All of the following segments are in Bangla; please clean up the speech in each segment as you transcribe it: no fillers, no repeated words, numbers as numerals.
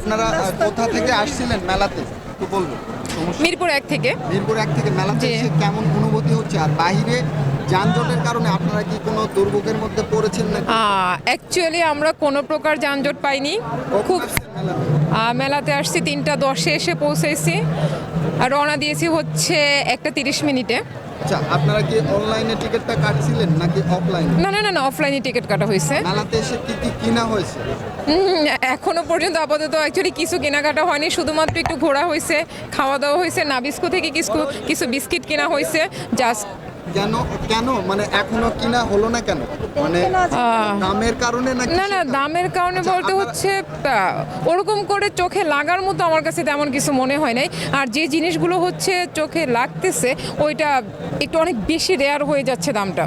আপনারা কোথা থেকে আসছিলেন মেলাতে একটু বলবেন? মিরপুর 1 থেকে। মিরপুর 1 থেকে মেলাতে জি। এসে কেমন অনুভূতি হচ্ছে? আর বাইরে যানজটের কারণে আপনারা কি কোনো দুর্ভোগের মধ্যে পড়েছেন নাকি? অ্যাকচুয়ালি আমরা কোনো প্রকার যানজট পাইনি। খুব মেলাতে? মেলাতে আসছি 3টা 10-এ এসে পৌঁছেছি আর রওনা দিয়েছি হচ্ছে 1টা 30 মিনিটে। আচ্ছা, আপনারা কি অনলাইনে টিকিটটা কাটছিলেন নাকি অফলাইনে? না, অফলাইনে টিকিট কাটা হয়েছে। মেলাতে এসে কি কি কিনা হয়েছে? এখনো পর্যন্ত আপাতত অ্যাকচুয়ালি কিছু কেনাকাটা হয়নি, শুধুমাত্র একটু ঘোরা হয়েছে, খাওয়া দাওয়া হয়েছে, নাবিস্কো থেকে কিছু বিস্কিট কেনা হয়েছে জাস্ট। কেন কেন মানে এখনো কিনা হলো না কেন? মানে দামের কারণে নাকি? না, দামের কারণে বলতে হচ্ছে ওরকম করে চোখে লাগার মতো আমার কাছে তেমন কিছু মনে হয় নাই। আর যে জিনিসগুলো হচ্ছে চোখে লাগতেছে ওইটা একটু অনেক বেশি রেয়ার হয়ে যাচ্ছে, দামটা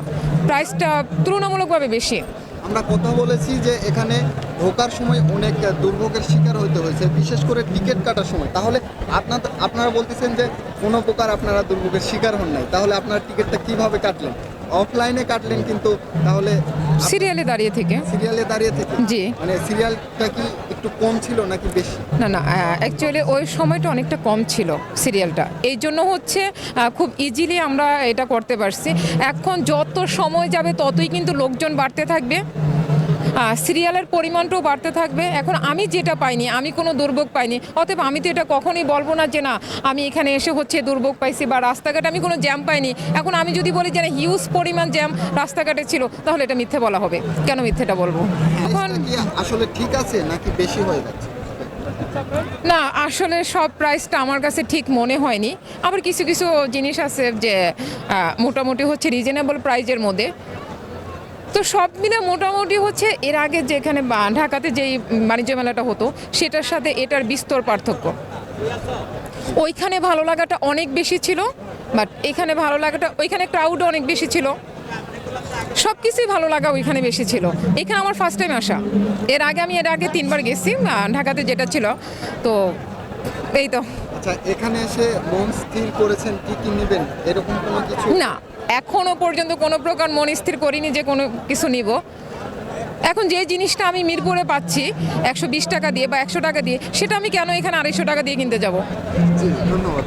প্রাইসটা তুলনামূলকভাবে বেশি। আমরা কথা বলেছি যে এখানে ঢোকার সময় অনেক দুর্ভোগের শিকার হতে হয়েছে, বিশেষ করে টিকিট কাটার সময়। তাহলে আপনারা বলতেছেন যে কোনো প্রকার আপনারা দুর্ভোগের শিকার হন নাই, তাহলে আপনারা টিকিটটা কিভাবে কাটলেন? অফলাইনে কাটলেন, কিন্তু তাহলে সিরিয়ালে দাঁড়িয়ে থেকে। সিরিয়ালে দাঁড়িয়ে থেকে? জি। মানে সিরিয়ালটা কি একটু কম ছিল নাকি বেশি? না, অ্যাকচুয়ালি ওই সময়টা অনেকটা কম ছিল সিরিয়ালটা, এই জন্য হচ্ছে খুব ইজিলি আমরা এটা করতে পারছি। এখন যত সময় যাবে ততই কিন্তু লোকজন বাড়তে থাকবে, সিরিয়ালের পরিমাণটাও বাড়তে থাকবে। এখন আমি যেটা পাইনি, আমি কোনো দুর্ভোগ পাইনি, অতএব আমি তো এটা কখনোই বলবো না যে না আমি এখানে এসে হচ্ছে দুর্ভোগ পাইছি বা রাস্তাঘাটে আমি কোনো জ্যাম পাইনি। এখন আমি যদি বলি যে হিউজ পরিমাণ জ্যাম রাস্তাঘাটে ছিল, তাহলে এটা মিথ্যে বলা হবে। কেন মিথ্যেটা বলবো? এখন প্রাইসটা কি আসলে ঠিক আছে নাকি বেশি হয়ে যাচ্ছে? না, আসলে সব প্রাইসটা আমার কাছে ঠিক মনে হয়নি। আবার কিছু কিছু জিনিস আছে যে মোটামুটি হচ্ছে রিজনেবল প্রাইজের মধ্যে। তো সব মিলে মোটামুটি হচ্ছে এর আগে যেখানে ঢাকাতে যেই বাণিজ্য মেলাটা হতো সেটার সাথে এটার বিস্তর পার্থক্য। ওইখানে ভালো লাগাটা অনেক বেশি ছিল, বাট এখানে ভালো লাগাটা, ওইখানে ক্রাউডও অনেক বেশি ছিল, সব কিছুই ভালো লাগা ওইখানে বেশি ছিল। এখানে আমার ফার্স্ট টাইম আসা। এর আগে 3বার গেছি ঢাকাতে যেটা ছিল। তো এই তো। আচ্ছা, এখানে এসে মন স্থির করেছেন কি কি নেবেন এরকম কোনো কিছু? না, এখনো পর্যন্ত কোনো প্রকার মন স্থির করিনি যে কোনো কিছু নিব। এখন যে জিনিসটা আমি মিরপুরে পাচ্ছি 120 টাকা দিয়ে বা 100 টাকা দিয়ে, সেটা আমি কেন এখানে 250 টাকা দিয়ে কিনতে যাব? জি, ধন্যবাদ।